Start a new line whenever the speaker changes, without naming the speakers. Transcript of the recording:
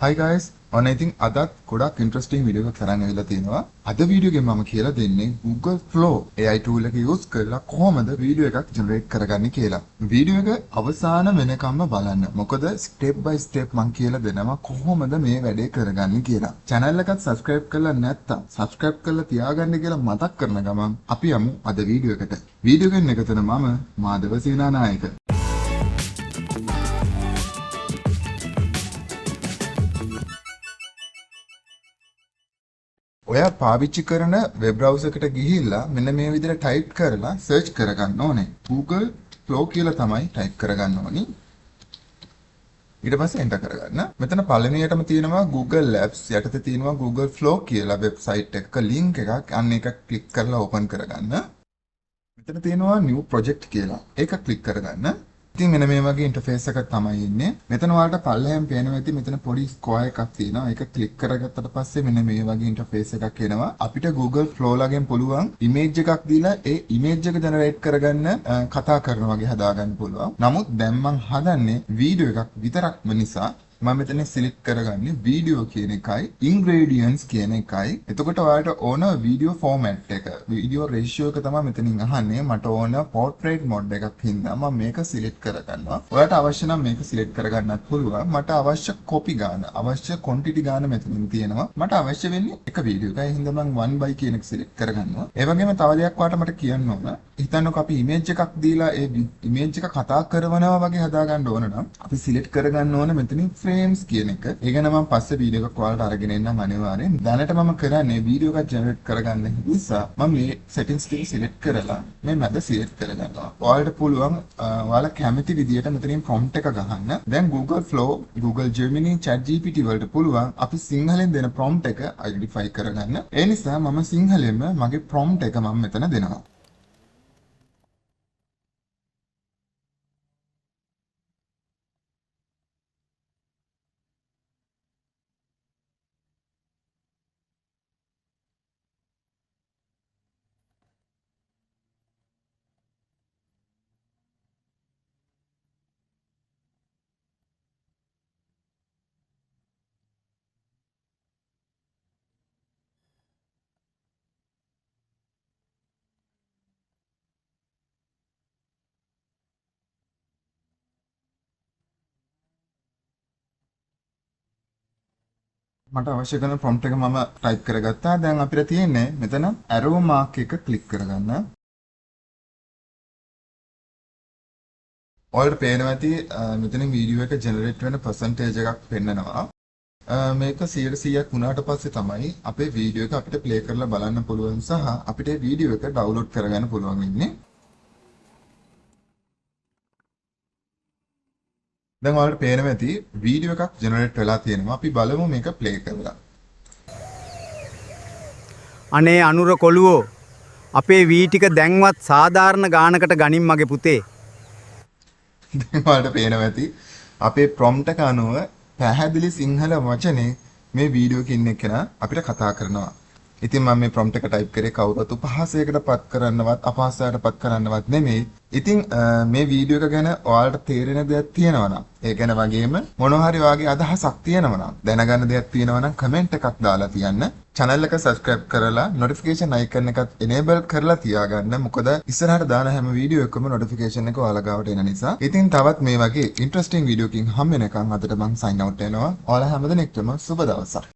Hi guys, ඔන්න ඉතින් අදත් ගොඩක් ඉන්ටරෙස්ටිං වීඩියෝ එකක් කරන්න ඇවිල්ලා තියෙනවා. අද වීඩියෝ එකෙන් මම කියලා දෙන්නේ Google Flow AI tool එක use කරලා කොහොමද වීඩියෝ එකක් generate කරගන්නේ කියලා. වීඩියෝ එක අවසාන වෙනකම්ම බලන්න. මොකද step by step මම කියලා දෙනවා කොහොමද මේ වැඩේ කරගන්නේ කියලා. channel එකත් subscribe කරලා නැත්නම් subscribe කරලා තියාගන්න කියලා මතක් කරන ගමන් අපි යමු අද වීඩියෝ එකට. වීඩියෝ එකෙන් එකතන මම මාධව සේනානායක. ඔයා පාවිච්චි කරන වෙබ් බ්‍රවුසර් එකට ගිහිල්ලා මෙන්න මේ විදිහට ටයිප් කරලා සර්ච් කරගන්න ඕනේ. Google Flow කියලා තමයි ටයිප් කරගන්න ඕනි. ඊට පස්සේ එන්ටර් කරගන්න. මෙතන පළවෙනියටම තියෙනවා Google Labs යටතේ තියෙනවා Google Flow කියලා වෙබ්සයිට් එකක ලින්ක් එකක්. අන්න ඒක ක්ලික් කරලා ඕපන් කරගන්න. මෙතන තියෙනවා new project කියලා. ඒක ක්ලික් කරගන්න. ඉතින් මෙන්න මේ වගේ ඉන්ටර්ෆේස් එකක් තමයි ඉන්නේ. මෙතන ඔයාලට පල්ලෙහෙන් පේනවා ඇති මෙතන පොඩි ස්ක්වයර් එකක් තියෙනවා. ඒක ක්ලික් කරගත්තට පස්සේ මෙන්න මේ වගේ ඉන්ටර්ෆේස් එකක් එනවා. අපිට Google Flow ලගෙන් පුළුවන් ඉමේජ් එකක් දීලා ඒ ඉමේජ් එක ජෙනරේට් කරගන්න කතා කරන වගේ හදාගන්න පුළුවන්. නමුත් දැන් මම හදන්නේ වීඩියෝ එකක් විතරක්ම නිසා මම මෙතන සිලෙක්ට් කරගන්නේ වීඩියෝ කියන එකයි ingredients කියන එකයි. එතකොට ඔයාලට ඕන වීඩියෝ ෆෝමැට් එක වීඩියෝ රේෂියෝ එක තමයි මෙතනින් අහන්නේ. මට ඕන portrait mode එකක් හින්දා මම මේක සිලෙක්ට් කරගන්නවා. ඔයාලට අවශ්‍ය නම් මේක සිලෙක්ට් කරගන්නත් පුළුවන්. මට අවශ්‍ය කොපි ගන්න අවශ්‍ය quantity ගන්න මෙතනින් තියෙනවා. මට අවශ්‍ය වෙන්නේ එක වීඩියෝ එකයි හින්දා මම 1 කියන එක සිලෙක්ට් කරගන්නවා. ඒ වගේම තව දෙයක් වාට මට කියන්න ඕන. හිතන්නකෝ අපි ඉමේජ් එකක් දීලා ඒ ඉමේජ් එක කතා කරනවා වගේ හදාගන්න ඕන නම් අපි සිලෙක්ට් කරගන්න ඕන මෙතනින් frames කියන එක. ඒ ගැන මම පස්සේ වීඩියෝ එකක් ඔයාලට අරගෙන එන්නම් අනිවාර්යෙන්. දැනට මම කරන්නේ වීඩියෝ එකක් ජෙනරේට් කරගන්න නිසා මම මේ settings ටික සිලෙක්ට් කරලා මේ මැද සිලෙක්ට් කරගන්නවා. ඔයාලට පුළුවන් ඔයාලා කැමති විදියට මෙතනින් prompt එක ගහන්න. දැන් Google Flow, Google Gemini, ChatGPT වලට පුළුවන් අපි සිංහලෙන් දෙන prompt එක identify කරගන්න. ඒ නිසා මම සිංහලෙන්ම මගේ prompt එක මම මෙතන දෙනවා. මට අවශ්‍ය කරන prompt එක මම type කරගත්තා. දැන් අපිට තියෙන්නේ මෙතන arrow mark එක click කරගන්න. ඔයාලට පේනවා ඇති මෙතන වීඩියෝ එක generate වෙන percentage එකක් පෙන්නනවා. මේක 100%ක් වුණාට පස්සේ තමයි අපේ වීඩියෝ එක අපිට play කරලා බලන්න පුළුවන් සහ අපිට වීඩියෝ එක download කරගන්න පුළුවන් වෙන්නේ. දැන් ඔයාලට පේනවා ඇති වීඩියෝ එකක් ජෙනරේට් වෙලා තියෙනවා. අපි බලමු මේක ප්ලේ කරලා.
අනේ අනුර කොළුවෝ අපේ වී ටික දැන්වත් සාධාරණ ගානකට ගනින් මගේ පුතේ.
දැන් ඔයාලට පේනවා ඇති අපේ prompt එක අනුව පැහැදිලි සිංහල වචනේ මේ වීඩියෝ එකේ ඉන්න කෙනා අපිට කතා කරනවා. ඉතින් මම මේ prompt එක type කරේ කවුරුත් උපහාසයකට පත් කරන්නවත් අපහාසයට පත් කරන්නවත් නෙමෙයි. ඉතින් මේ වීඩියෝ එක ගැන ඔයාලට තේරෙන දෙයක් තියෙනවා නම් ඒ ගැන වගේම මොනවා හරි වාගේ අදහසක් තියෙනවා නම් දැනගන්න දෙයක් තියෙනවා නම් කමෙන්ට් එකක් දාලා තියන්න. channel එක subscribe කරලා notification icon එකත් enable කරලා තියාගන්න. මොකද ඉස්සරහට දාන හැම වීඩියෝ එකකම notification එක ඔයාලා ගාවට එන නිසා. ඉතින් තවත් මේ වගේ interesting වීඩියෝ එකකින් හම්බ වෙනකන් අදට මම sign out වෙනවා. ඔයාලා හැමදෙනෙක්ටම සුබ දවසක්.